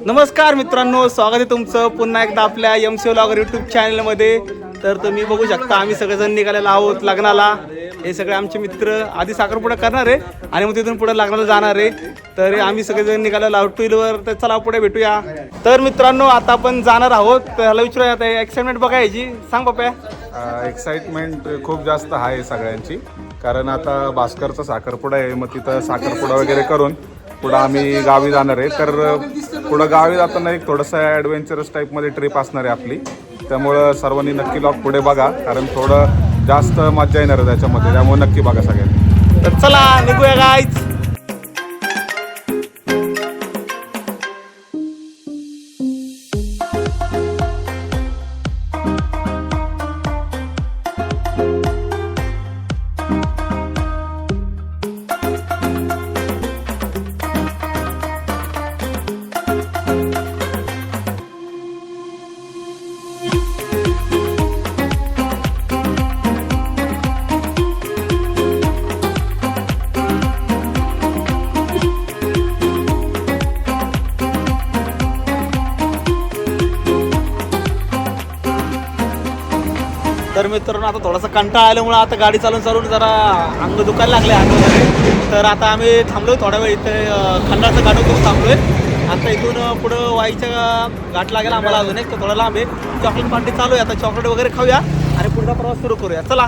नमस्कार मित्रांनो, स्वागत आहे तुमचं पुन्हा एकदा आपल्या MC व्लॉगर यूट्यूब चॅनलमध्ये. तर तुम्ही बघू शकता आम्ही सगळेजण निघालेलो आहोत लग्नाला. हे सगळे आमचे मित्र आधी साखरपुडा करणार आहे आणि मग तिथून पुढे लग्नाला जाणार आहे. तर आम्ही सगळेजण निघालेलो आहोत 2 व्हीलर. तर चला पुढे भेटूया. तर मित्रांनो आता आपण जाणार आहोत. त्याला विचारूया आता एक्साइटमेंट बघायची. सांग पप्या. एक्साइटमेंट खूप जास्त आहे सगळ्यांची, कारण आता भास्करचा साखरपुडा आहे. मग तिथं साखरपुडा वगैरे करून पुढं आम्ही गावी जाणार आहे. तर पुढं गावी जाताना एक थोडंसं ॲडव्हेंचरस टाईपमध्ये ट्रिप असणार आहे आपली. त्यामुळं सर्वांनी नक्की व्लॉग पुढे बघा, कारण थोडं जास्त मजा येणार आहे त्याच्यामध्ये. त्यामुळे नक्की बघा सगळ्यांनी. तर चला निघूया गाईज. तर मित्रांनो आता थोडासा कंटाळा आल्यामुळे आता गाडी चालून जरा अंग दुखायला लागले हात वगैरे. तर आता आम्ही थांबलोय थोडा वेळ इथे खंडाचं गाडं करून थांबलोय. आता इथून पुढं वाईच्या घाट लागेल आम्हाला अजून एक. तर थोडा लांब आहे. चॉकलेट पार्टी चालू आहे. आता चॉकलेट वगैरे खाऊया आणि पुढचा प्रवास सुरू करूया. चला.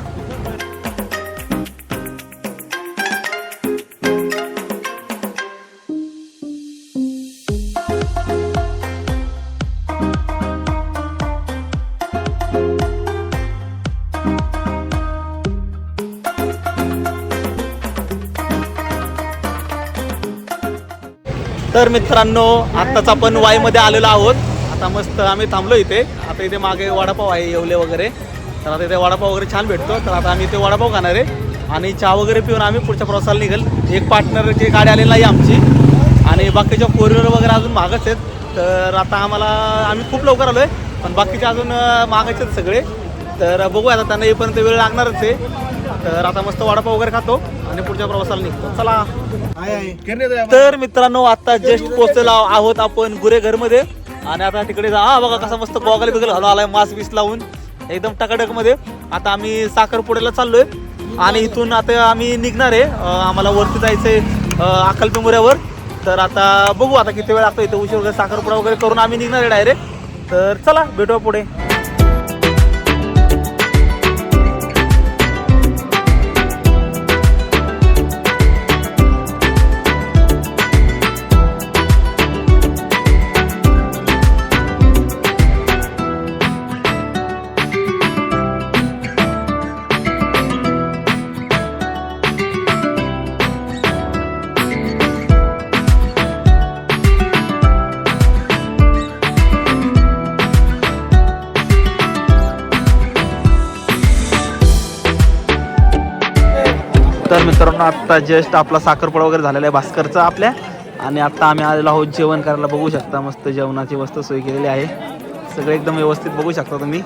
तर मित्रांनो आत्ताच आपण वाईमध्ये आलेलो आहोत. आता मस्त आम्ही थांबलो इथे. आता इथे मागे वडापाव आहे येवले वगैरे. तर आता इथे वडापाव वगैरे छान भेटतो. तर आता आम्ही इथे वडापाव खाणार आहे आणि चहा वगैरे पिऊन आम्ही पुढच्या प्रवासाला निघेल. एक पार्टनरची गाडी आलेली नाही आमची आणि बाकीच्या 4 व्हीलर वगैरे अजून मागच आहेत. तर आता आम्ही खूप लवकर आलो आहे, पण बाकीचे अजून मागायचे आहेत सगळे. तर बघू आता त्यांना येईपर्यंत वेळ लागणारच आहे. तर आता मस्त वडापाव वगैरे खातो आणि पुढच्या प्रवासाला निघतो. चला. तर मित्रांनो आता जस्ट पोहोचलेलो आहोत आपण गुरेघरमध्ये. आणि आता तिकडे बघा कसा मस्त गॉगल बिगल घालून आलाय, मास्क बीस लावून एकदम टकाटक मध्ये. आता आम्ही साखरपुड्याला चाललोय आणि इथून आता आम्ही निघणार आहे. आम्हाला वरती जायचंय अक्कलपेंगुऱ्यावर. तर आता बघू आता किती वेळ लागतो. इथे उशीर वगैरे साखरपुडा वगैरे करून आम्ही निघणार आहे डायरेक्ट. तर चला भेटूया पुढे. तर मित्रांनो आत्ता जस्ट आपला साखरपुडा वगैरे झालेला आहे भास्करचा आपल्या. आणि आत्ता आम्ही आलेलो आहोत जेवण करायला. बघू शकता मस्त जेवणाची मस्त सोय केलेली आहे. सगळं एकदम व्यवस्थित बघू शकता तुम्ही.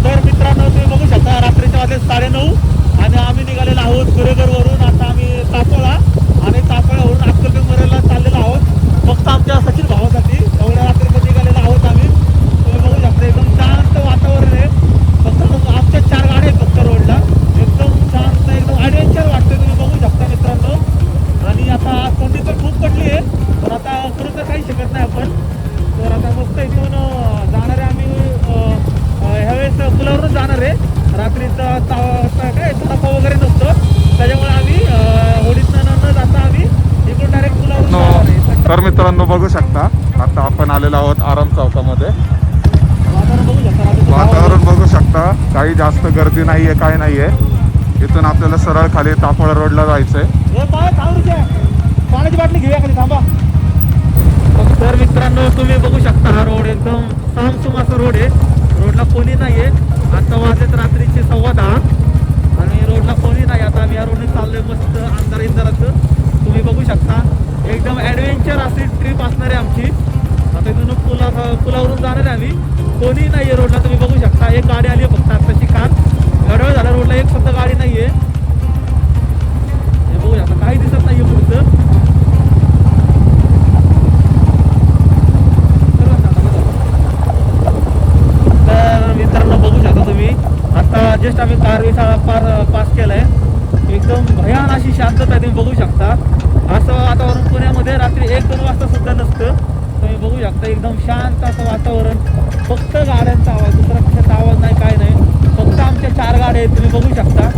तर मित्रांनो तुम्ही बघू शकता रात्रीच्या वाजले 9:30 आणि आम्ही निघालेलो आहोत गुरेघरवरून. आता आम्ही तापोळा आणि तापोळ्यावरून अक्कलपेंगुऱ्याला चाललेलो आहोत फक्त आमच्या सचिन भावासाठी. एवढ्या रात्रीमध्ये निघालेलो आहोत आम्ही. बघू शकता एकदम शांत वातावरण आहे. फक्त आमच्या 4 गाड्या आहेत फक्त रोडला. एकदम शांत एकदम ॲडव्हेंचर वाटतं. तुम्ही बघू शकता मित्रांनो. आणि आता थंडी तर खूप पडली आहे, पण आता करू तर काही शकत नाही आपण. तर आता मस्त इथून जाणार आहे आम्ही. ह्यावेळेस पुलावरूनच जाणार आहे. रात्रीचा काय तडाखा वगैरे नसतो, त्याच्यामुळे आम्ही होडीतनं न जाता आम्ही इकडून डायरेक्ट पुलावरून जाणार आहे. तर मित्रांनो बघू शकता आता आपण आलेलो आहोत आराम चौकामध्ये. वातावरण बघू शकता. काही जास्त गर्दी नाहीये, काय नाहीये. इथून आपल्याला सरळ खाली तापोळा रोडला जायचंय. पाण्याची बाटली घेऊया खाली, थांबा. तर मित्रांनो तुम्ही बघू शकता हा रोड एकदम सामसूम असा रोड आहे. रोडला कोणी नाहीये. आता वाजत रात्रीचे 10:15 आणि रोडला कोणी नाही. आता आम्ही या रोडने चाललोय मस्त अंधाराचं. तुम्ही बघू शकता एकदम ॲडव्हेंचर अशी ट्रिप असणार आहे आमची. आता इथून पुलावरून जाणार आहे आम्ही. कोणी नाही आहे रोडला, तुम्ही बघू शकता. एक गाडी आली फक्त आत्ताची कार. गडबड झाला रोडला, एक सुद्धा गाडी नाही आहे. एकदम भयान अशी शांतता तुम्ही बघू शकता. असं वातावरण पुण्यामध्ये रात्री 1-2 वाजता सुद्धा नसतं. तुम्ही बघू शकता एकदम शांत असं वातावरण. फक्त गाड्यांचा आवाज, दुसरा कशाचा आवाज नाही, काय नाही. फक्त आमच्या 4 गाड्या आहेत, तुम्ही बघू शकता.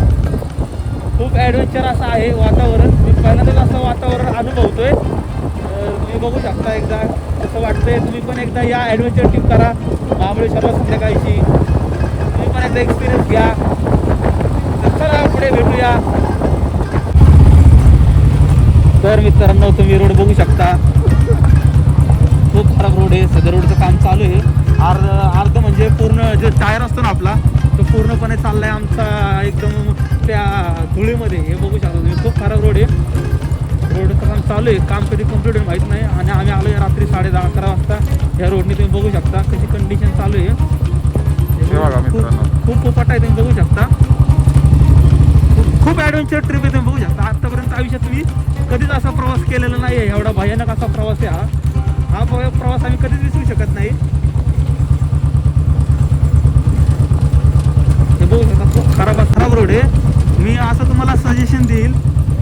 खूप ॲडव्हेंचर असं आहे वातावरण. मी पहिल्यांदाच असं वातावरण अनुभवतोय. तुम्ही बघू शकता एकदा कसं वाटतंय. तुम्ही पण एकदा या ॲडव्हेंचर ट्रिप करा महाबळेश्वरला संध्याकाळची. तुम्ही पण एकदा एक्सपिरियन्स घ्या. तर चला पुढे भेटूया. तर मित्रांनो तुम्ही रोड बघू शकता. खूप खराब रोड आहे. सध्या रोडचं काम चालू आहे. अर्ध म्हणजे पूर्ण जो टायर असतो ना आपला, तो पूर्णपणे चाललाय आमचा एकदम त्या धुळीमध्ये. हे बघू शकता तुम्ही. खूप खराब रोड आहे. रोडचं काम चालू आहे. काम कधी कंप्लीट होईल माहीत नाही. आणि आम्ही आलो या रात्री 10:30-11 वाजता. या रोडने तुम्ही बघू शकता कशी कंडिशन चालू आहे. खूप पोपट आहे, तुम्ही बघू शकता. खूप ॲडव्हेंचर ट्रिप आहे, तुम्ही बघू शकता. आतापर्यंत आयुष्यात तुम्ही कधीच असा प्रवास केलेला नाही आहे. एवढा भयानक असा प्रवास आहे हा प्रवास आम्ही कधीच विसरू शकत नाही. हे बघू शकता खूप खराब रोड आहे. मी असं तुम्हाला सजेशन देईल,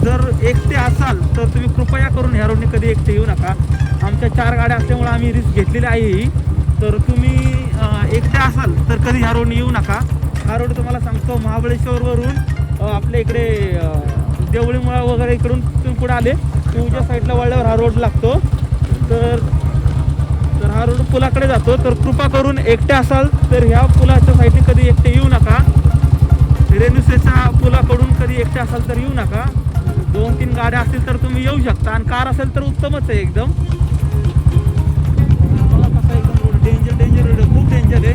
जर एकटे असाल तर तुम्ही कृपया करून ह्या रोडने कधी एकटे येऊ नका. आमच्या 4 गाड्या असल्यामुळे आम्ही रिस्क घेतलेली आहे ही. तर तुम्ही एकटे असाल तर कधी ह्या रोडने येऊ नका. हा रोड तुम्हाला सांगतो महाबळेश्वरवरून आपल्या इकडे देवळीमुळा वगैरे इकडून तुम्ही पुढे आले की उजव्या साईडला वळल्यावर हा रोड लागतो. तर हा रोड पुलाकडे जातो. तर कृपा करून एकटे असाल तर ह्या पुलाच्या साईडने कधी एकटे येऊ नका. रेणुसेच्या पुलाकडून कधी एकटे असाल तर येऊ नका. 2-3 गाड्या असतील तर तुम्ही येऊ शकता. आणि कार असेल तर उत्तमच आहे एकदम. कसा एकदम रोड डेंजर रोड, खूप डेंजर आहे.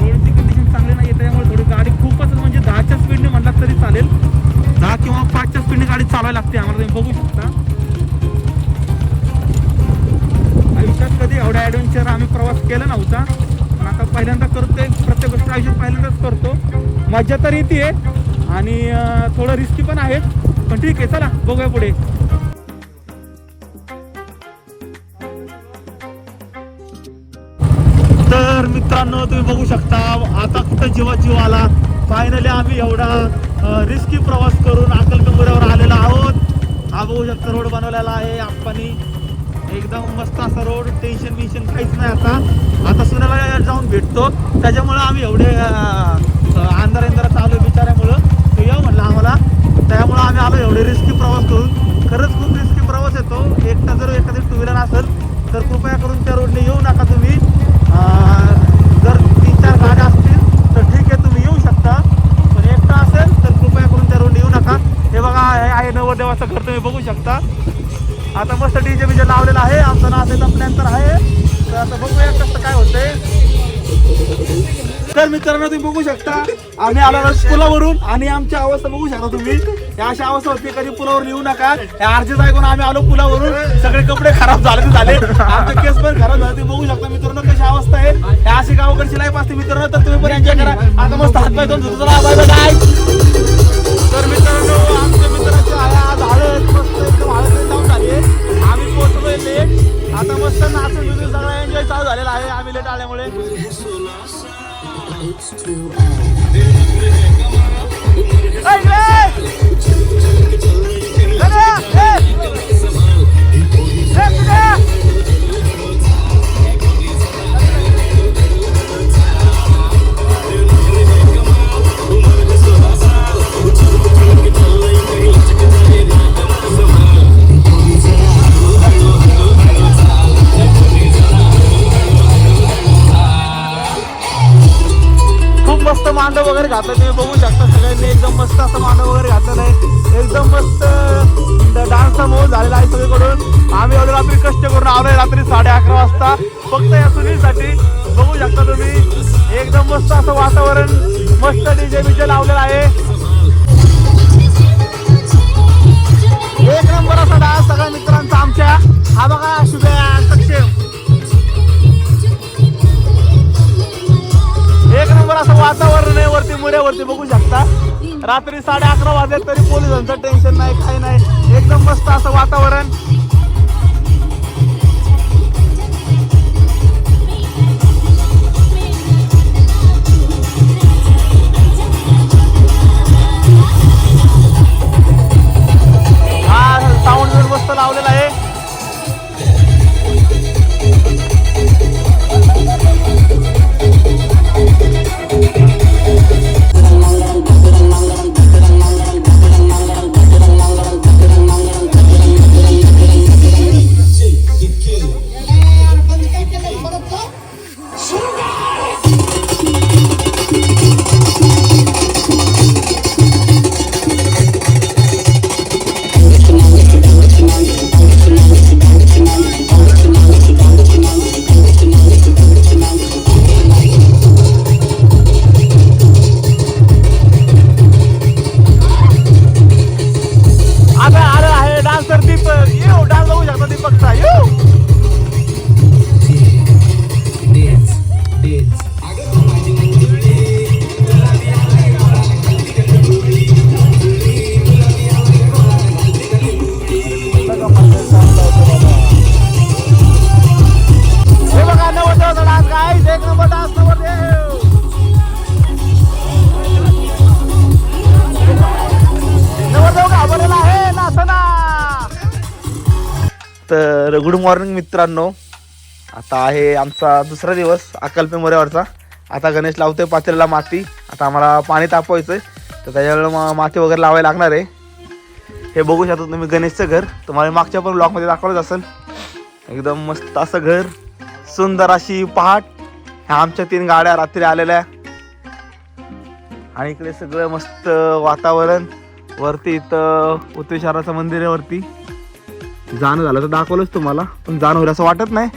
रोडची कंडिशन चांगली नाही आहे, त्यामुळे थोडी गाडी खूपच म्हणजे 10च्या स्पीडने म्हटलं तरी चालेल. 10 किंवा 5च्या स्पीडने गाडी चालवायला लागते आम्हाला, तुम्ही बघू शकता. आयुष्यात कधी एवढा ॲडव्हेंचर आम्ही प्रवास केला नव्हता. पण आता पहिल्यांदा करतोय. प्रत्येक गोष्ट आयुष्यात पहिल्यांदाच करतो. मजा तर येते आणि थोडं रिस्की पण आहे. पण ठीक आहे, चला बघूया पुढे. तर मित्रांनो तुम्ही बघू शकता आता कुठं जीव आला. फायनली आम्ही एवढा रिस्की प्रवास करून अक्कलकोटवर आलेला आहोत. हा बघू शकता रोड बनवलेला आहे आप्पांनी. एकदम मस्त असा रोड, टेन्शन काहीच नाही. आता सुनाला जाऊन भेटतो, त्याच्यामुळं आम्ही एवढे अंधारा चालू बिचाऱ्यामुळं. तो येऊ म्हटलं आम्हाला, त्यामुळं आम्ही आलो एवढे रिस्की प्रवास करून. खरंच खूप रिस्की प्रवास येतो. एकटा जर एखादी 2 व्हीलर असेल तर कृपया करून त्या रोडने येऊ नका तुम्ही. जर 3-4 गाड्या असतील तर ठीक आहे, तुम्ही येऊ शकता. पण एकटा असेल तर कृपया करून त्या रोडने येऊ नका. हे बघा, हे आहे नवरदेवाचं घर, तुम्ही बघू शकता. आता मस्त डीजे लावलेला आहे. आमचा नाचायचा प्लॅन तर आहे. तर आता बघूया कसं काय होतंय. तर मित्रांनो तुम्ही बघू शकता आम्ही आलो पुलावरून आणि आमची अवस्था बघू शकता तुम्ही. या अशा अवस्था होती, कधी पुलावर येऊ नका. अर्जेच ऐकून आम्ही आलो पुलावरून. सगळे कपडे खराब झाले आमचे केस पण खराब झाले. तुम्ही बघू शकता मित्रांनो कशी अवस्था आहे. या अशी गावाकडची लाईफ असते मित्रांनो. तर तुम्ही पण एन्जॉय करा. आता मस्त हातपाय धुवून धुतो. तर मित्रांनो आमच्या मित्रांची आज हळद मस्त एकदम हळद जाऊन झाली आहे. आम्ही पोहोचलोय लेट. आता मस्त नाचून बिचून सगळा एन्जॉय चालू झालेला आहे आम्ही लेट आल्यामुळे. मांडव वगैरे घातलं तुम्ही बघू शकता. सगळ्यांनी एकदम मस्त असं मांडव वगैरे घातलेलं आहे. एकदम मस्त डान्सचा मोड झालेला आहे सगळीकडून. आम्ही एवढं रात्री कष्ट करून आलोय रात्री 11:30 वाजता फक्त या सुनीलसाठी. बघू शकता तुम्ही एकदम मस्त असं वातावरण, मस्त डीजे लावलेला आहे. एक नंबर असा डान्स सगळ्या मित्रांचा आमच्या. हा बघा शुभ्या सक्षम, एक नंबर असं वातावरण आहे. वरती मुऱ्यावरती बघू शकता. रात्री 11:30 वाजले तरी पोलिसांचं टेन्शन नाही, काही नाही. एकदम मस्त असं वातावरण. तर गुड मॉर्निंग मित्रांनो. आता आहे आमचा दुसरा दिवस अक्कलपे मोऱ्यावरचा. आता गणेश लावतोय पातेल्याला माती. आता आम्हाला पाणी तापवायचं आहे, तर त्याच्यावेळेला माती वगैरे लावायला लागणार आहे. हे बघू शकता तुम्ही गणेशचं घर. तुम्हाला मागच्या पण ब्लॉगमध्ये दाखवलंच असेल. एकदम मस्त असं घर, सुंदर अशी पहाट. ह्या आमच्या 3 गाड्या रात्री आलेल्या, आणि इकडे सगळं मस्त वातावरण. वरती इथं उत्तेश्वराचं मंदिर आहे. वरती जाणं झालं तर दाखवलंच तुम्हाला, पण जाणं होईल असं वाटत नाही.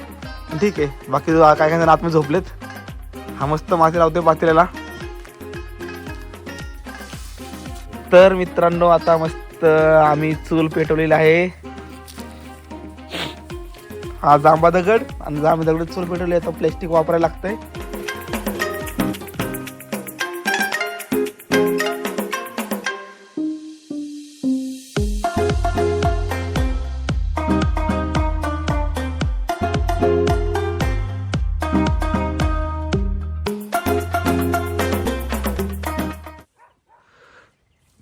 ठीक आहे, बाकी काय काय जण आतमध्ये झोपलेत. हा मस्त माती लावतोय पातेल्याला. तर मित्रांनो आता मस्त आम्ही चूल पेटवलेली आहे. हा जांबा दगड, आणि जांबा दगड चूल पेटवली आहे. तर प्लॅस्टिक वापरायला लागतंय.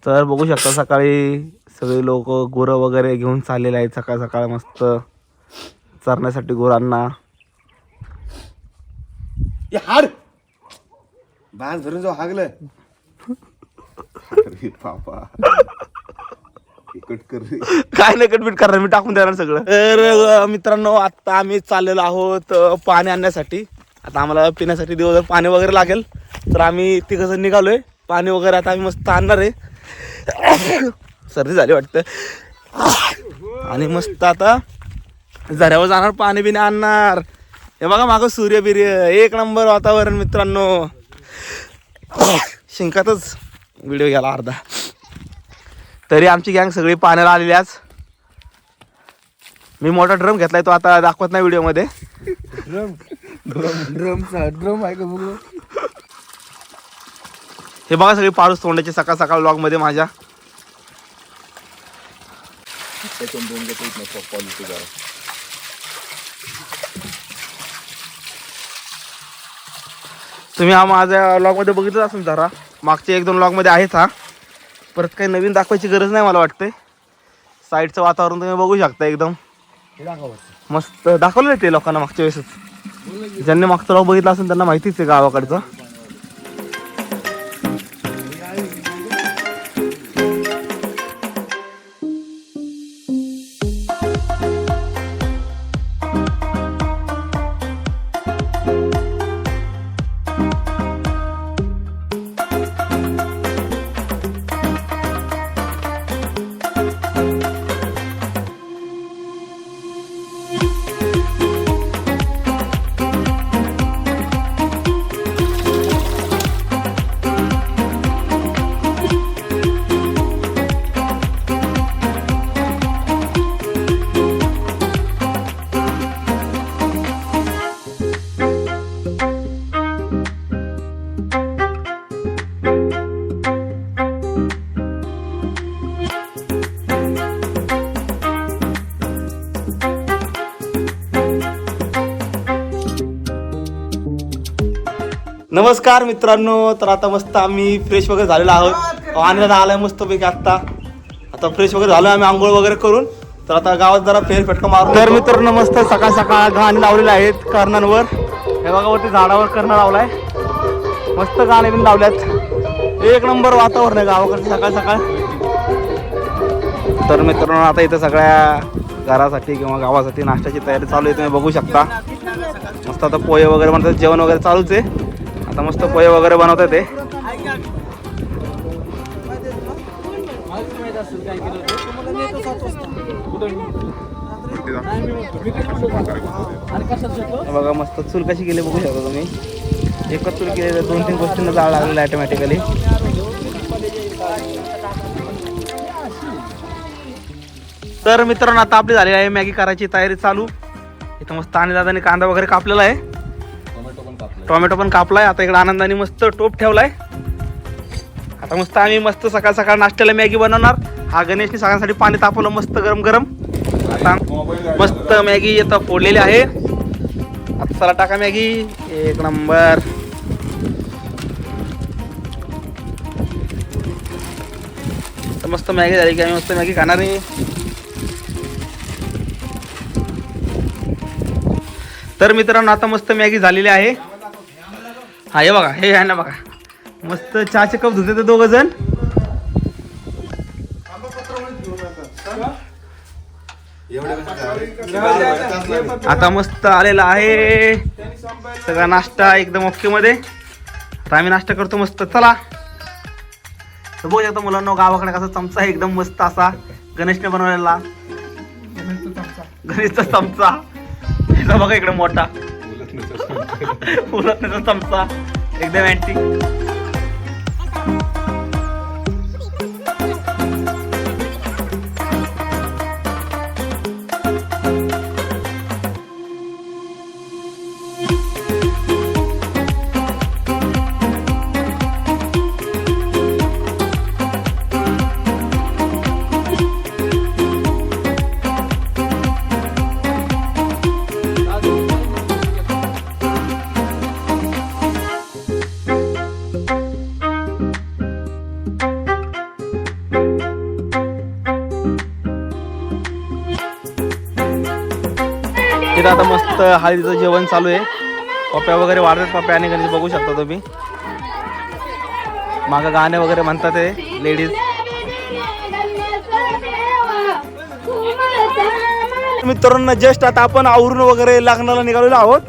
तर बघू शकता सकाळी सगळे लोक गुरं वगैरे घेऊन चाललेले आहेत. सकाळ सकाळ मस्त चरण्यासाठी गुरांना. हाड बांध भरून जाऊ हागलं. काय नाही कटबीट करणार, मी टाकून देणार सगळं. तर मित्रांनो आता आम्ही चाललेलो आहोत पाणी आणण्यासाठी. आता आम्हाला पिण्यासाठी दिवसभर पाणी वगैरे लागेल, तर आम्ही तिघजण निघालोय. पाणी वगैरे आता आम्ही मस्त आणणार आहे. सर्दी झाली वाटतं. आणि मस्त आता झऱ्यावर जाणार, पाणी बिणी आणणार. हे बघा मागं सूर्य बिर्य, एक नंबर वातावरण मित्रांनो. शिंकातच व्हिडिओ घ्यायला अर्धा. तरी आमची गँग सगळी पाण्याला आलेली आज. मी मोठा ड्रम घेतलाय, तो आता दाखवत नाही व्हिडिओमध्ये. ड्रम आहे का बघू. हे बघा सगळी पाऊस तोंडाची सकाळ सकाळ व्लॉग मध्ये माझ्या. तुम्ही हा माझ्या व्लॉग मध्ये बघितलं असेल जरा. मागच्या 1-2 व्लॉग मध्ये आहेच हा. परत काही नवीन दाखवायची गरज नाही मला वाटते. साईडचं वातावरण तुम्ही बघू शकता, एकदम मस्त दाखवलं ते लोकांना मागच्या वेळेसच. ज्यांनी मागचा व्लॉग बघितला असेल त्यांना माहितीच आहे गावाकडचं. नमस्कार मित्रांनो. तर आता मस्त आम्ही फ्रेश वगैरे झालेलो आहोत. आनंद आलाय मस्तपैकी आता फ्रेश वगैरे झालो आम्ही आंघोळ वगैरे करून. तर आता गावात जरा फेरफटका मारून. तर मित्रांनो मस्त सकाळ सकाळ गाणी लावलेले आहेत कर्णांवर. हे बघा वरती झाडावर कर्ण लावलाय. मस्त गाणे बिन लावल्यात. एक नंबर वातावरण आहे गावाकडचं सकाळ सकाळ. तर मित्रांनो आता इथं सगळ्या घरासाठी किंवा गावासाठी नाश्त्याची तयारी चालू आहे, तुम्ही बघू शकता. मस्त आता पोहे वगैरे बनतात, जेवण वगैरे चालूच आहे. आता मस्त पोहे वगैरे बनवतात ते. बघा मस्त चूल कशी केली बघू शकता तुम्ही. एकच चूल केली तर 2-3 गोष्टींना जाळ लागलेला ऑटोमॅटिकली. तर मित्रांनो आता आपली झाली आहे मॅगी करायची तयारी चालू. इथं मस्त आणि दादाने कांदा वगैरे कापलेला आहे, टोमॅटो पण कापलाय. आता इकडे आनंदाने मस्त टोप ठेवलाय. आता मस्त आम्ही मस्त सकाळ सकाळ नाश्त्याला मॅगी बनवणार. हा गणेशने सगळ्यांसाठी पाणी तापवलं मस्त गरम गरम. आता मस्त मॅगी इथं फोडलेली आहे. आता चला टाका मॅगी. एक नंबर. मस्त मॅगी झाली की आम्ही मस्त मॅगी खाणार आहे. तर मित्रांनो आता मस्त मॅगी झालेली आहे. हा हे बघा, हे आहे ना बघा, मस्त चहाचे कप धुते ते दोघ जण. आता मस्त आलेला आहे सगळा नाश्ता एकदम ओके मध्ये. आता आम्ही नाश्ता करतो मस्त. चला तर बघू शकता मुलांना गावाकडे कसा चमचा आहे एकदम मस्त असा गणेशने बनवलेला. गणेशचा चमचा ह्याचा बघा इकडे मोठा उलटण्याचा चमचा एकदम अँटिक. इथं आता मस्त हळदीचं जेवण चालू आहे. पप्या वगैरे वाढतात, पप्या आणि गणेश बघू शकता तुम्ही. मागं गाणे वगैरे म्हणतात ते लेडीज. मित्रांनो जस्ट आता आपण आवरून वगैरे लग्नाला निघालेलो आहोत.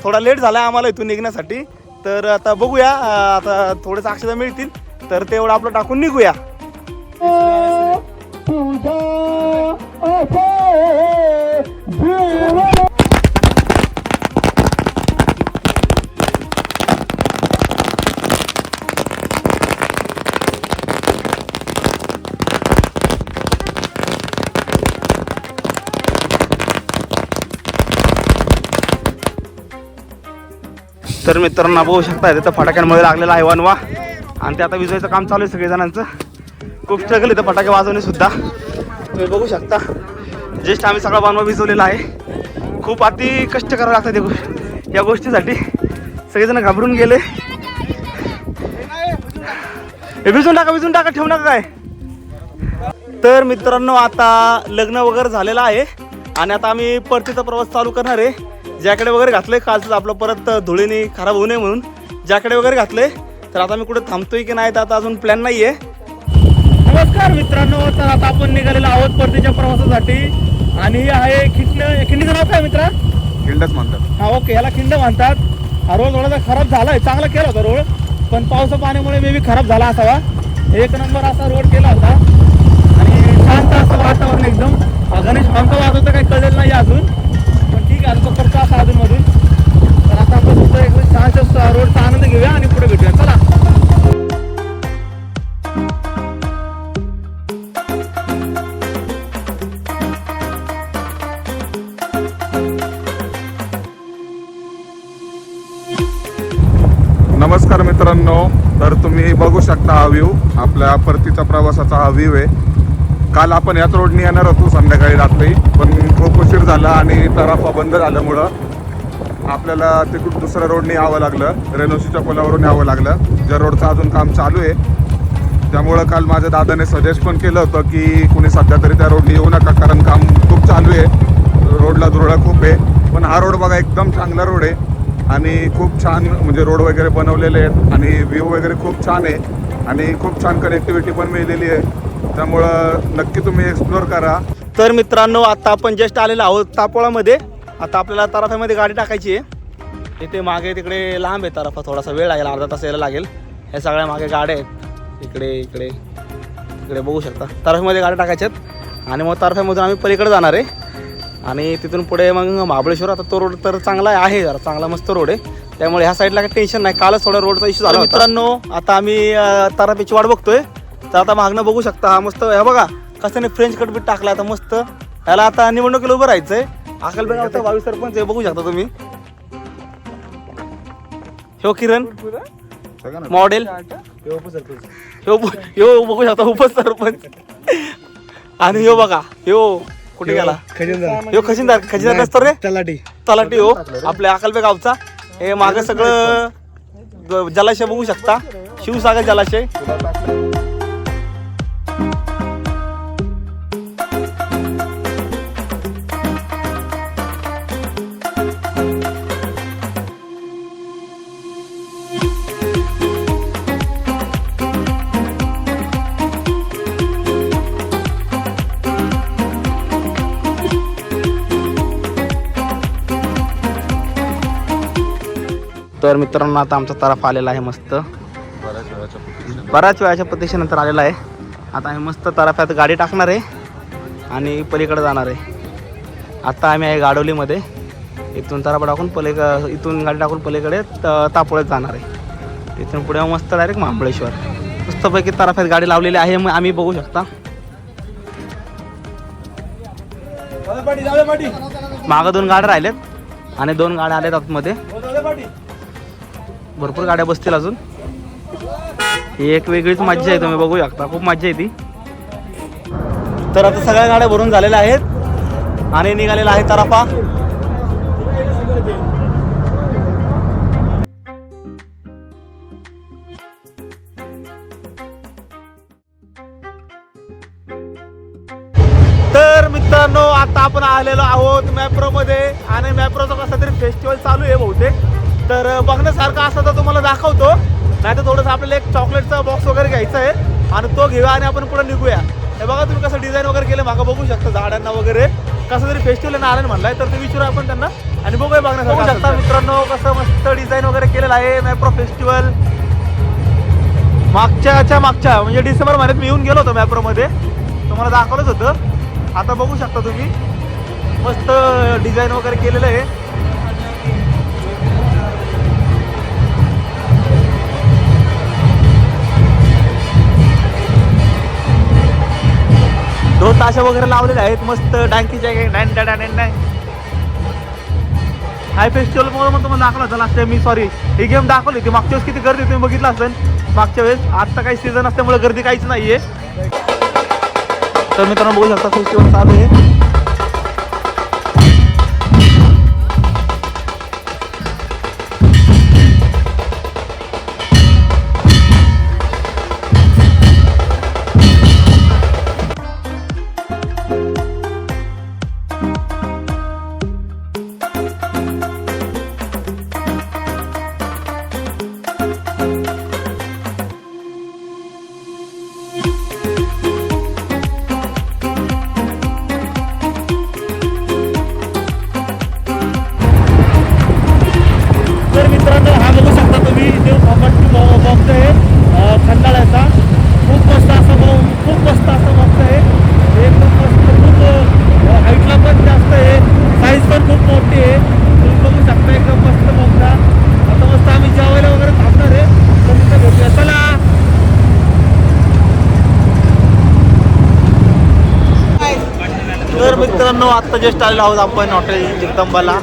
थोडा लेट झाला आम्हाला इथून निघण्यासाठी. तर आता बघूया, आता थोडेच अक्षता मिळतील तर तेवढं आपलं टाकून निघूया. तर मित्रांनो बघू शकता तिथं फटाक्यांमध्ये लागलेला आहे वनवा. आणि ते आता विजवायचं काम चालू आहे सगळेजणांचं. खूप स्ट्रगल इथं फटाके वाजवणे सुद्धा तुम्ही बघू शकता. जस्ट आम्ही सगळा वनवा विजवलेला आहे. खूप अति कष्ट करावं लागतं या गोष्टीसाठी. सगळेजण घाबरून गेले. विजून टाका ठेवू नका काय. तर मित्रांनो आता लग्न वगैरे झालेलं आहे आणि आता आम्ही परतीचा प्रवास चालू करणार आहे. जॅकेट वगैरे घातले कालच आपलं परत धुळीने खराब होऊ नये म्हणून जॅकेट वगैरे घातले. तर आता मी कुठे थांबतोय की नाही तर आता अजून प्लॅन नाही आहे. नमस्कार मित्रांनो, तर आता आपण निघालेलो आहोत परतीच्या प्रवासासाठी. आणि हे आहे खिंडीचं नाव काय मित्रा? खिंडच म्हणतात. हा ओके, याला खिंड म्हणतात. हा रोड थोडासा खराब झाला आहे. चांगला केला होता रोड पण पावसा पाण्यामुळे मे बी खराब झाला असावा. एक नंबर असा रोड केला होता आणि शांत असं वातावरण एकदम. गणेश पंखा वाजवतं काही कळलेलं नाही अजून पण ठीक आहे. आता करतो असं अजूनमधून. तर आता आपण सुद्धा एकदम छानशा रोडचा आनंद घेऊया आणि पुढे भेटूया. चला. नमस्कार मित्रांनो, तर तुम्ही बघू शकता हा व्ह्यू, आपल्या परतीचा प्रवासाचा हा व्ह्यू आहे. काल आपण याच रोडने येणार होतो संध्याकाळी रात्री पण खूप उशीर झाला आणि तराफा बंद झाल्यामुळं आपल्याला तिकडून दुसऱ्या रोडने यावं लागलं. रेणोशीच्या पुलावरून यावं लागलं. ज्या रोडचं अजून काम चालू आहे त्यामुळं काल माझ्या दादाने सजेस्ट पण केलं होतं की कुणी सध्या तरी त्या रोडने येऊ नका कारण काम खूप चालू आहे. रोडला धुळं खूप आहे. पण हा रोड बघा एकदम चांगला रोड आहे आणि खूप छान म्हणजे रोड वगैरे बनवलेले आहेत आणि व्ह्यू वगैरे खूप छान आहे आणि खूप छान कनेक्टिव्हिटी पण मिळालेली आहे. त्यामुळं नक्की तुम्ही एक्सप्लोअर करा. तर मित्रांनो आता आपण जस्ट आलेलो आहोत तापोळामध्ये. आता आपल्याला तराफ्यामध्ये गाडी टाकायची आहे. इथे मागे तिकडे लांब आहे तराफा, थोडासा वेळ लागेल, अर्धा तास यायला लागेल. हे सगळ्या मागे गाड्या आहेत इकडे इकडे इकडे बघू शकता. तराफ्यामध्ये गाड्या टाकायच्यात आणि मग तराफ्यामधून आम्ही पलीकडे जाणार आहे आणि तिथून पुढे मग महाबळेश्वर. आता तो रोड तर चांगला आहे, जरा चांगला मस्त रोड आहे त्यामुळे ह्या साईडला काही टेन्शन नाही. कालच थोडा रोडचा इश्यू झाला. मित्रांनो आता आम्ही तराफ्याची वाट बघतोय. तर आता मागणं बघू शकता हा मस्त हे बघा कशाने फ्रेंच कट बीट टाकला आता मस्त. याला आता निवडणुकीला उभं राहायचंय. अकलबेगावचा 22 सरपंच हे बघू शकता तुम्ही. ह्यो किरण मॉडेल, ह्यो बघू शकता उपसरपंच. आणि ह्यो बघा ह्यो कुठे गेला? ह्यो खजिनदार नसतो रे, तलाठी हो आपल्या अकलबे गावचा. हे मागे सगळं जलाशय बघू शकता, शिवसागर जलाशय. तर मित्रांनो आता आमचा तराफा आलेला आहे मस्त, बऱ्याच वेळाच्या प्रतीक्षेनंतर आलेला आहे. आता आम्ही मस्त तराफ्यात गाडी टाकणार आहे आणि पलीकडे जाणार आहे. आता आम्ही आहे गाडोलीमध्ये. इथून तराफा टाकून इथून गाडी टाकून पलीकडे तापोळ्यात जाणार आहे. तिथून पुढे मस्त डायरेक्ट महाबळेश्वर. मस्तपैकी तराफ्यात गाडी लावलेली आहे, मग आम्ही बघू शकता. मागं 2 गाड्या राहिल्यात आणि 2 गाड्या आल्यात आतमध्ये. भरपूर गाड्या बसतील अजून. ही एक वेगळीच मज्जा आहे, तुम्ही बघू शकता, खूप मज्जा येते. तर आता सगळ्या गाड्या भरून झालेल्या आहेत आणि निघालेला आहे तराफा. तर मित्रांनो आता आपण आलेलो आहोत मॅप्रो मध्ये आणि मॅप्रोचं कसं तरी फेस्टिवल चालू आहे बहुतेक. तर बघण्यासारखं असं तर तुम्हाला दाखवतो, नाही तर थोडंसं आपल्याला एक चॉकलेटचा बॉक्स वगैरे घ्यायचा आहे आणि तो घेऊया आणि आपण पुढे निघूया. हे बघा तुम्ही कसं डिझाईन वगैरे केलं मागं बघू शकता, झाडांना वगैरे कसं तरी फेस्टिवल आलं म्हणलाय. तर ते विचारू आपण त्यांना आणि बघूया बघण्यासारखं. बघू शकता मित्रांनो कसं मस्त डिझाईन वगैरे केलेलं आहे मॅप्रो फेस्टिवल. मागच्या म्हणजे डिसेंबर महिन्यात मी येऊन गेलो होतो मॅप्रोमध्ये, तुम्हाला दाखवलंच होतं. आता बघू शकता तुम्ही मस्त डिझाईन वगैरे केलेलं आहे. दोन ताशा वगैरे लावलेले आहेत मस्त डँकीच्या. हाय फेस्टिवल मग तुम्हाला दाखवलं होतं लास्ट टाइम मी, सॉरी ही गेम दाखवली होती मागच्या वेळेस. किती गर्दी तुम्ही बघितलं असेल मागच्या वेळेस. आता काही सीझन असल्यामुळे गर्दी काहीच नाहीये. तर मित्रांनो बघू शकता फेस्टिवल चालू आहे. तर मित्रांनो हा बघू शकता तुम्ही देव बॉक्स आहे खंडाळ्याचा. खूप मस्त असं बॉक्स आहे. एकदम मस्त, खूप हाईटला पण जास्त आहे, साईज पण खूप मोठी आहे. तुम्ही बघू शकता एकदम मस्त बॉक्स. आता मस्त आम्ही जेवायला वगैरे थांबणार आहे, तर तिथं भेटूया. चला. तर मित्रांनो आत्ता जस्ट आलेलो आहोत आपण हॉटेल जगदंबाला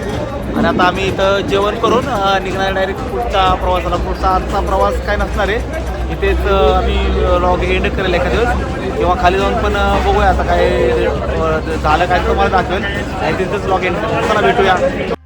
आणि आता आम्ही इथं जेवण करून निघणार डायरेक्ट पुढच्या प्रवासाला. पुढचा आजचा प्रवास काय नसणार आहे, इथेच आम्ही लॉग एंड करेल एखाद दिवस किंवा खाली जाऊन पण बघूया आता काय झालं काय तुम्हाला दाखवेल आणि तिथंच लॉग एंड. चला भेटूया.